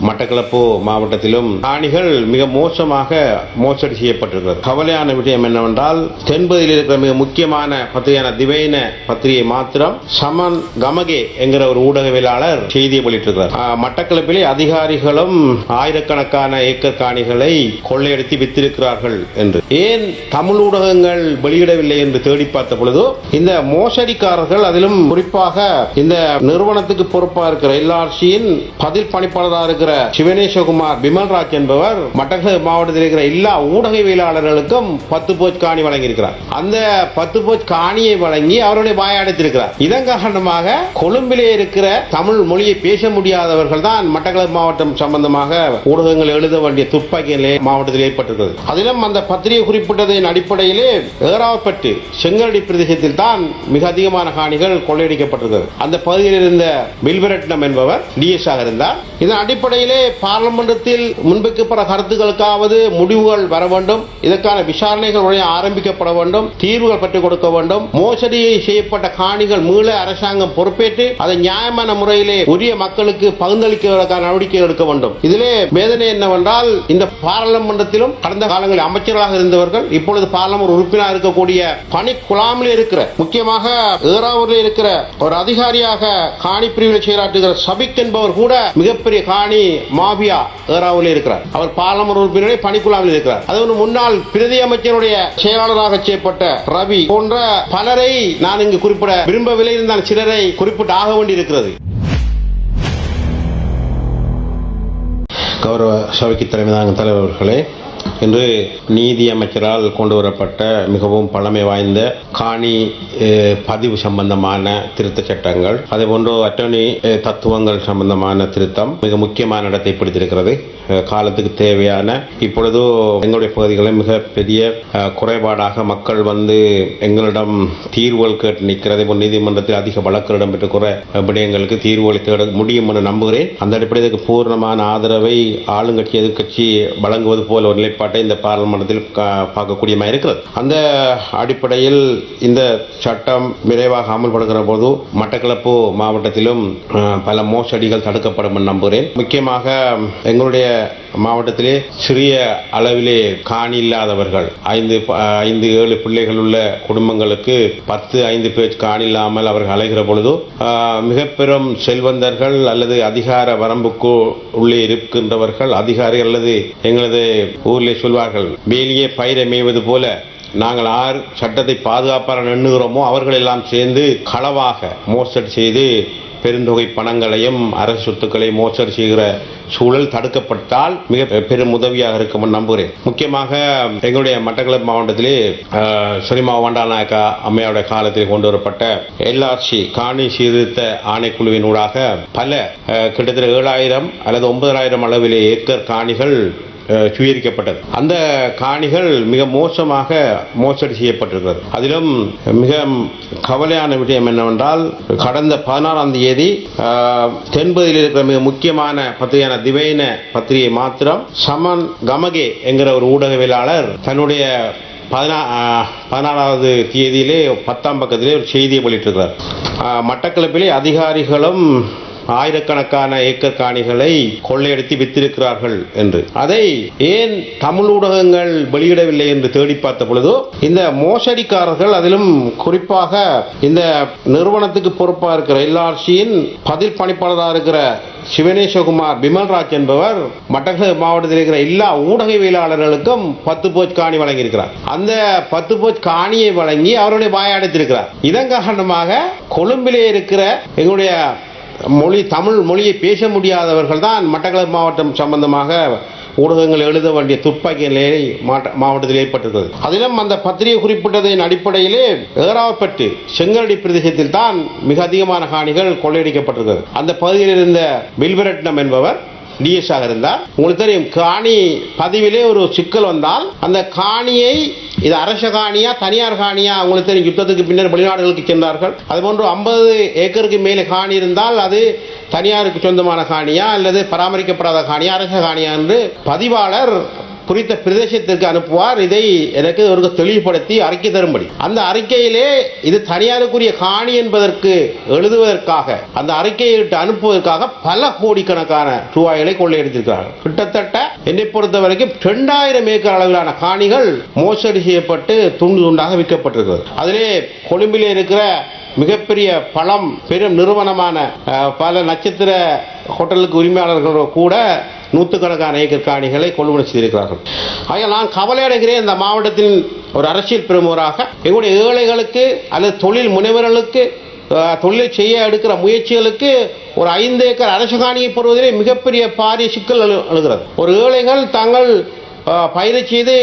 மட்டக்களப்பு மாவட்டத்திலும் காணிகள் மிக மோசமாக மோசடி செய்யப்பட்டிருக்கிறது. கவலையான விஷயம் என்னவென்றால், தென்பகுதியில் இருக்கிற மிக முக்கியமான பத்திரிகையான திவைன பத்திரிகை மாத்திரம் சமன் கமகே என்கிற ஒரு ஊடகவியலாளர் செய்தியை வெளியிட்டிருக்கிறார். மட்டக்களப்பிலே அதிகாரிகளும் ஆயிரக்கணக்கான ஏக்கர் காணிகளை கொள்ளையடித்து வித்திருக்கிறார்கள் என்று. ஏன் தமிழ் ஊடகங்கள் வெளியிடவில்லை என்று தேடி பார்த்த பொழுது, இந்த மோசடிக்காரர்கள், அதிலும் குறிப்பாக இந்த நிறுவனத்துக்கு பொறுப்பாக இருக்கிற எல்ஆர்சியின் பதில் பணிப்பாளராக இருக்கிற சிவனேசகுமார் பிமல்ராஜ் என்பவர் மட்டக்களப்பு மாவட்டத்தில் இருக்கிற எல்லா ஊடகவியலாளர்களுக்கும் 10 போச் காணி வழங்கியிருக்கிறார். அந்த 10 போச் காணியை வழங்கி அவருடைய வாயடைத்திருக்கிறார். இதன் காரணமாக கொழும்பிலே இருக்கிற தமிழ் மொழியை பேச முடியாதவர்கள் தான் மட்டக்களப்பு மாவட்டம் சம்பந்தமாக ஊடகங்கள் எழுத வேண்டிய துப்பாக்கி நிலை மாவட்டத்தில் ஏற்பட்டிருக்கிறது. அதிலும் அந்த பத்திரிகை குறிப்பிட்டதின் அடிப்படையிலே ஏறாவப்பட்டு செங்கலடி பிரதேசத்தில் தான் மிக அதிகமான காணிகள் கொள்ளையடிக்கப்பட்டிருக்கிறது. அந்த பகுதியில் இருந்த பில்வரட்னம் என்பவர் டிஎஸ் ஆக இருந்தார். இதன் அடிப்படையிலே பார்லிமெண்டத்தில் முன்வைக்கப்பட்ட கருத்துக்களுக்காவது முடிவுகள் வர வேண்டும். இதற்கான விசாரணைகள் ஆரம்பிக்கப்பட வேண்டும். தீர்வுகள் பெற்றுக் கொடுக்க வேண்டும். மோசடி செய்யப்பட்ட காணிகள் மீள அரசாங்கம் பொறுப்பேற்று அதை நியாயமான முறையிலே உரிய மக்களுக்கு பகிர்ந்தளிக்க நடவடிக்கை எடுக்க வேண்டும். இதிலே வேதனை என்னவென்றால், இந்த பாராளுமன்றத்திலும் கடந்த காலங்களில் அமைச்சர்களாக இருந்தவர்கள் இப்பொழுது பார்லிமென்ட் உறுப்பினராக இருக்கக்கூடிய பணி குழாமில் இருக்கிற, முக்கியமாக ஏறாவூரில் இருக்கிற ஒரு அதிகாரியாக காணி பிரிவில் செயலாற்றுகிற சபிக் என்பவர் கூட மிகப்பெரிய காணி மாபியா ஏறாவூரில் இருக்கிறார். அவர் பார்லிமென்ட் உறுப்பினரை பணிக்குழாமில் இருக்கிறார். அது முன்னாள் பிரதி அமைச்சருடைய செயலாளராக செய்யப்பட்ட ரவி போன்ற பலரை நான் இங்கு குறிப்பிட விரும்பவில்லை. இருந்தால் சிலரை குறிப்பிட்டு ஆக வேண்டியிருக்கிறது. கௌரவ சபைக்கு தலைமை தலைவர்களே, இன்று நீதி அமைச்சரால் கொண்டு வரப்பட்ட மிகவும் பழமை வாய்ந்த காணி பதிவு சம்பந்தமான திருத்த சட்டங்கள், அதேபோன்று அட்டர்னி தத்துவங்கள் சம்பந்தமான திருத்தம் மிக முக்கியமான இடத்தை பிடித்திருக்கிறது. காலத்துக்கு தேவையான, இப்பொழுது எங்களுடைய பகுதிகளில் மிக பெரிய குறைபாடாக மக்கள் எங்களிடம் தீர்வுகள் கேட்டு நிற்கிறது. நீதிமன்றத்தில் அதிக வழக்கு இடம்பெற்றுக்கிற விடயங்களுக்கு தீர்வுகளை தேட முடியும் என்று நம்புகிறேன். அந்த அடிப்படையில் பூர்ணமான ஆதரவை ஆளுங்கட்சி எதிர்கட்சி வழங்குவது போல ஒரு நிலைப்பாட்டை இந்த பார்லிமெண்டத்தில் பார்க்கக்கூடியமாக இருக்கிறது. அந்த அடிப்படையில் இந்த சட்டம் விரைவாக அமல்படுகிற போது மட்டக்களப்பு மாவட்டத்திலும் பல மோசடிகள் தடுக்கப்படும் என்று நம்புகிறேன். முக்கியமாக எங்களுடைய மாவட்டத்திலே சிறிய அளவிலே காணி இல்லாதவர்கள் 5-7 பிள்ளைகள் உள்ள குடும்பங்களுக்கு 10-5 பேர் காணி இல்லாமல் அவர்கள் அலைகிற பொழுது மிக பெரும் செல்வந்தர்கள் அல்லது அதிகார வரம்புக்கு உள்ளே இருக்கின்றவர்கள், அதிகாரிகள் அல்லது எங்களது ஊரிலே சொல்வார்கள், வேலியே பயிரை மேய்வது போல நாங்கள் யார் சட்டத்தை பாதுகாப்பாக எண்ணுகிறோமோ அவர்கள் எல்லாம் சேர்ந்து களவாக மோசடி செய்து பெருந்தொகை பணங்களையும் அரசு சொத்துக்களை மோசடி செய்கிற சூழல் தடுக்கப்பட்டால் மிக பெரும் உதவியாக இருக்கும் நம்புகிறேன். முக்கியமாக எங்களுடைய மட்டக்களப்பு மாவட்டத்திலே சொரிமா வண்டாநாயக்கா அம்மையாவுடைய காலத்தில் கொண்டு வரப்பட்ட எல்ஆர்சி காணி சீர்திருத்த ஆணைக்குழுவின் ஊடாக பல கிட்டத்தட்ட 7,000 அல்லது 9,000 அளவிலே ஏக்கர் காணிகள் சுவீகரிக்கப்பட்டது. அந்த காணிகள் மிக மோசமாக மோசடி செய்யப்பட்டிருக்கிறது. அதிலும் மிக கவலையான விஷயம் என்னவென்றால், கடந்த 16ஆம் தேதி தென்பகுதியில் இருக்கிற மிக முக்கியமான பத்திரிகையான திவைன பத்திரிகை மாத்திரம் சமன் கமகே என்கிற ஒரு ஊடகவியலாளர் தன்னுடைய 16வது தேதியிலே 10ஆம் பக்கத்திலே ஒரு செய்தியை வெளியிட்டிருக்கிறார். மட்டக்களப்பிலே அதிகாரிகளும் ஆயிரக்கணக்கான ஏக்கர் காணிகளை கொள்ளையடித்து வித்திருக்கிறார்கள் என்று. அதை ஏன் தமிழ் ஊடகங்கள் வெளியிடவில்லை என்று தேடி பார்த்த பொழுது, இந்த மோசடிக்காரர்கள், அதிலும் குறிப்பாக இந்த நிறுவனத்துக்கு பொறுப்பாக இருக்கிற எல்ஆர்சியின் பதில் பணிப்பாளராக இருக்கிற சிவனேசகுமார் பிமல்ராஜ் என்பவர் மட்டக்களப்பு மாவட்டத்தில் இருக்கிற எல்லா ஊடகவியலாளர்களுக்கும் 10 போச் காணி வழங்கியிருக்கிறார். அந்த 10 போச் காணியை வழங்கி அவருடைய வாயடைத்திருக்கிறார். இதன் காரணமாக கொழும்பிலே இருக்கிற எங்களுடைய தமிழ் மொழியை பேச முடியாதவர்கள் தான் மட்டக்களப்பு மாவட்டம் சம்பந்தமாக ஊடகங்கள் எழுத வேண்டிய துப்பாக்கி நிலை மாவட்டத்தில் ஏற்பட்டிருக்கிறது. அதிலும் அந்த பத்திரிகை குறிப்பிட்டதின் அடிப்படையிலே ஏறாவப்பட்டு செங்கலடி பிரதேசத்தில் தான் மிக அதிகமான காணிகள் கொள்ளையடிக்கப்பட்டிருக்கிறது. அந்த பகுதியில் இருந்த பில்வரட்னம் என்பவர் டிஎஸ் ஆக இருந்தார். உங்களுக்கு தெரியும், காணி பதிவிலே ஒரு சிக்கல் வந்தால் அந்த காணியை இது அரச காணியா தனியார் காணியா, உங்களுக்கு தெரியும், யுத்தத்துக்கு பின்னர் வெளிநாடுகளுக்கு சென்றார்கள். அதுபோன்று 50 ஏக்கருக்கு மேலே காணி இருந்தால் அது தனியாருக்கு சொந்தமான காணியா அல்லது பராமரிக்கப்படாத காணியா அரச காணியா என்று பதிவாளர் குறித்த பிரதேசத்திற்கு அனுப்புவார். இதை எனக்கு ஒரு தெளிவுபடுத்தி அறிக்கை தரும்படி. அந்த அறிக்கையிலே இது தனியாருக்குரிய காணி என்பதற்கு எழுதுவதற்காக அந்த அறிக்கையை அனுப்புவதற்காக பல கோடிக்கணக்கான ரூபாய்களை கொள்ளையடித்திருக்கிறார்கள். கிட்டத்தட்ட என்னை பொறுத்த வரைக்கும் 2000 ஏக்கர் அளவிலான காணிகள் மோசடி செய்யப்பட்டு துண்டு துண்டாக விற்கப்பட்டிருக்கிறது. அதிலே கொழும்பிலே இருக்கிற மிகப்பெரிய பெரும் நிறுவனமான பல நட்சத்திர ஹோட்டலுக்கு உரிமையாளர்கள் கூட நூற்றுக்கணக்கான ஏக்கர் காணிகளை கொள்முதல் செய்திருக்கிறார்கள். ஆக நான் கவலை அடைகிறேன். இந்த மாவட்டத்தின் ஒரு அரசியல் பிரமுகராக எங்களுடைய ஏழைகளுக்கு அல்லது தொழில் முனைவர்களுக்கு தொழிலை செய்ய எடுக்கிற முயற்சிகளுக்கு ஒரு 5 ஏக்கர் அரசு காணியை பெறுவதிலே மிகப்பெரிய பாரிய சிக்கல் எழுகிறது. ஒரு ஏழைகள் தாங்கள் பயிரை செய்து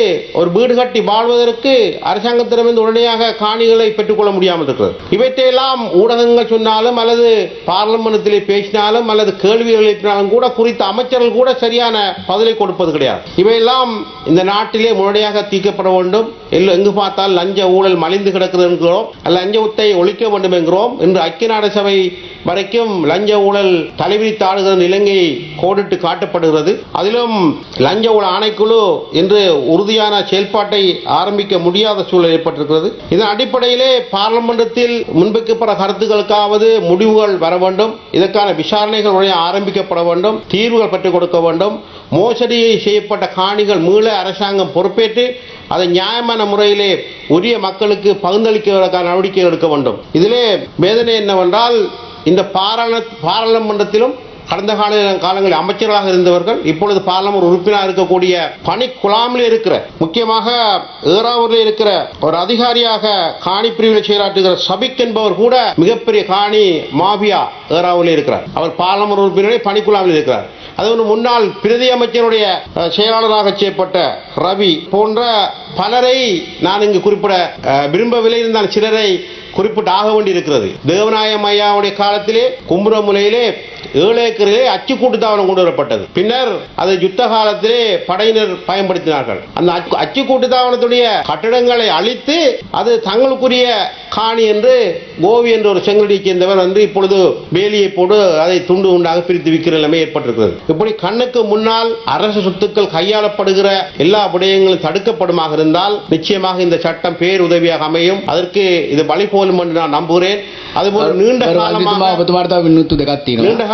ஒரு வீடு கட்டி வாழ்வதற்கு அரசாங்கத்திடமிருந்து உடனடியாக காணிகளை பெற்றுக்கொள்ள முடியாமல் இருக்கிறது. இவற்றையெல்லாம் ஊடகங்கள் சொன்னாலும் அல்லது பார்லிமென்ட்டிலே பேசினாலும் அல்லது கேள்வி எழுப்பினாலும் கூட குறித்த அமைச்சர்கள் கூட சரியான பதிலை கொடுப்பது கிடையாது. இவையெல்லாம் இந்த நாட்டிலே முன்னடியாக தீர்க்கப்பட வேண்டும். எங்கு பார்த்தால் லஞ்ச ஊழல் மலிந்து கிடக்கிறது என்கிறோம், லஞ்சத்தை ஒழிக்க வேண்டும் என்கிறோம். இன்று ஐக்கிய நாடு சபை வரைக்கும் லஞ்ச ஊழல் தலைவிரித்தாடுகிற நிலையை கோடிட்டு காட்டப்படுகிறது. அதிலும் லஞ்ச ஊழல் ஆணைக்குழு இன்று உறுதியான செயல்பாட்டை ஆரம்பிக்க முடியாத சூழல் ஏற்பட்டிருக்கிறது. இதன் அடிப்படையிலே பார்லிமென்ட்டில் முன்வைக்கப்பட்ட கருத்துக்களுக்காவது முடிவுகள் வர வேண்டும். இதற்கான விசாரணைகள் ஆரம்பிக்கப்பட வேண்டும். தீர்வுகள் பெற்றுக் கொடுக்க வேண்டும். மோசடி செய்யப்பட்ட காணிகள் மீள அரசாங்கம் பொறுப்பேற்று அதை நியாயமான முறையிலே உரிய மக்களுக்கு பகிர்ந்தளிப்பதற்கான நடவடிக்கை எடுக்க வேண்டும். இதிலே வேதனை என்னவென்றால் இந்த பாராளுமன்றத்திலும் கடந்த காலங்களில் அமைச்சர்களாக இருந்தவர்கள் இப்பொழுது பார்லமென்ட் உறுப்பினராக இருக்கக்கூடிய பணி குழாமில் இருக்கிற முக்கியமாக ஏறாவூரில் இருக்கிற ஒரு அதிகாரியாக காணி பிரிவில் செயலாற்றுகிற சபிக் என்பவர் கூட மிகப்பெரிய காணி மாபியா ஏறாவூரில் இருக்கிறார். அவர் பார்லமென்ட் உறுப்பினரை பணிக்குழாமில் இருக்கிறார். அது முன்னாள் பிரதி அமைச்சருடைய செயலாளராக செய்யப்பட்ட ரவி போன்ற பலரை நான் இங்கு குறிப்பிட விரும்பவில்லை. இருந்தால் சிலரை குறிப்பிட்டு ஆக வேண்டியிருக்கிறது. தேவநாயகம் ஐயாவுடைய காலத்திலே கும்புரமுலையிலே 7 ஏக்கரிலே அச்சுக்கூட்டு தாவனம் கொண்டு வரப்பட்டது. பின்னர் அதை யுத்த காலத்திலே படையினர் பயன்படுத்தினார்கள். அந்த அச்சுக்கூட்டு தாவனத்துடைய கட்டிடங்களை அழித்து அது தங்களுக்குரிய காணி என்று கோவி என்ற ஒரு செங்கலடியை சேர்ந்தவர் வந்து இப்பொழுது வேலியை போட்டு அதை துண்டு உண்டாக பிரித்து விற்கிற நிலைமை ஏற்பட்டிருக்கிறது. இப்படி கண்ணுக்கு முன்னால் அரசு சொத்துக்கள் கையாளப்படுகிற எல்லா விடயங்களும் தடுக்கப்படுமாக இருந்தால் நிச்சயமாக இந்த சட்டம் பேருதவியாக அமையும். அதற்கு இது வழி போலும் என்று நான் நம்புகிறேன். அதுபோல நீண்ட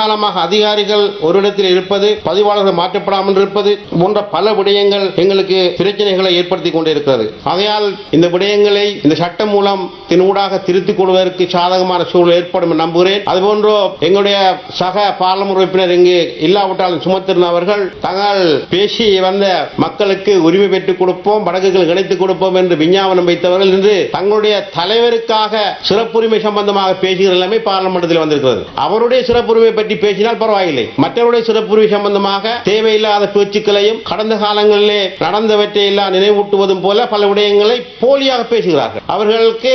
காலமாக அதிகாரிகள் ஒரு இடத்தில் இருப்பது, பதிவாளர்கள் மாற்றப்படாமல் இருப்பது போன்ற பல விடயங்கள் எங்களுக்கு பிரச்சனைகளை ஏற்படுத்திக் கொண்டிருக்கிறது. ஆகையால் இந்த விடயங்களை இந்த சட்டம் மூலம் ஊடாக திருத்திக் கொள்வதற்கு சாதகமான சூழல் ஏற்படும் நம்புகிறேன். அதுபோன்று எங்களுடைய சக பார்லமென்ட் உறுப்பினர் இங்கு இல்லாவிட்டாலும் சுமத்திரன் அவர்கள் தாங்கள் பேசி வந்த மக்களுக்கு உரிமை பெற்றுக் கொடுப்போம், வடக்குகள் இணைத்துக் கொடுப்போம் என்று விஞ்ஞாபனம் வைத்தவர்கள் இன்று தங்களுடைய தலைவருக்காக சிறப்புரிமை சம்பந்தமாக பேசுகிற நிலைமை பார்லமென்ட்டில் வந்திருக்கிறது. அவருடைய சிறப்புரிமை பற்றி பேசினால் பரவாயில்லை, மற்றவருடைய சிறப்புரிமை சம்பந்தமாக தேவையில்லாத பேச்சுக்களையும் கடந்த காலங்களிலே நடந்தவற்றை எல்லாம் நினைவூட்டுவதும் போல பல விடயங்களை போலியாக பேசுகிறார்கள். அவர்களுக்கு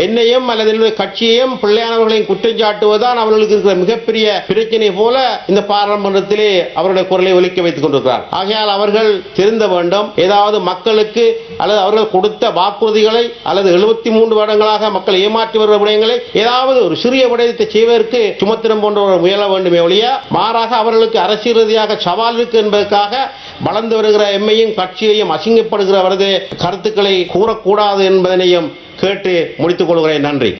என்னையும் அல்லது கட்சியையும் பிள்ளையானவர்களையும் குற்றம் சாட்டுவதுதான் அவர்களுக்கு இருக்கிற மிகப்பெரிய பிரச்சனை போல இந்த பாராளுமன்றத்திலே அவருடைய குரலை ஒலிக்க வைத்துக் கொண்டிருக்கிறார். ஆகையால் அவர்கள் திருந்த வேண்டும். ஏதாவது மக்களுக்கு அல்லது அவர்கள் கொடுத்த வாக்குறுதிகளை அல்லது 73 வருடங்களாக மக்கள் ஏமாற்றி வருகிற விடயங்களை ஏதாவது ஒரு சிறிய விடயத்தை செய்வதற்கு சுமத்திரம் போன்ற முயல வேண்டுமே ஒழிய மாறாக அவர்களுக்கு அரசியல் ரீதியாக சவால் இருக்கு என்பதற்காக வளர்ந்து வருகிற எம்மையும் கட்சியையும் அசிங்கப்படுகிற அவரது கருத்துக்களை கூறக்கூடாது என்பதனையும் கேட்டு முடித்துக் கொள்கிறேன். நன்றி.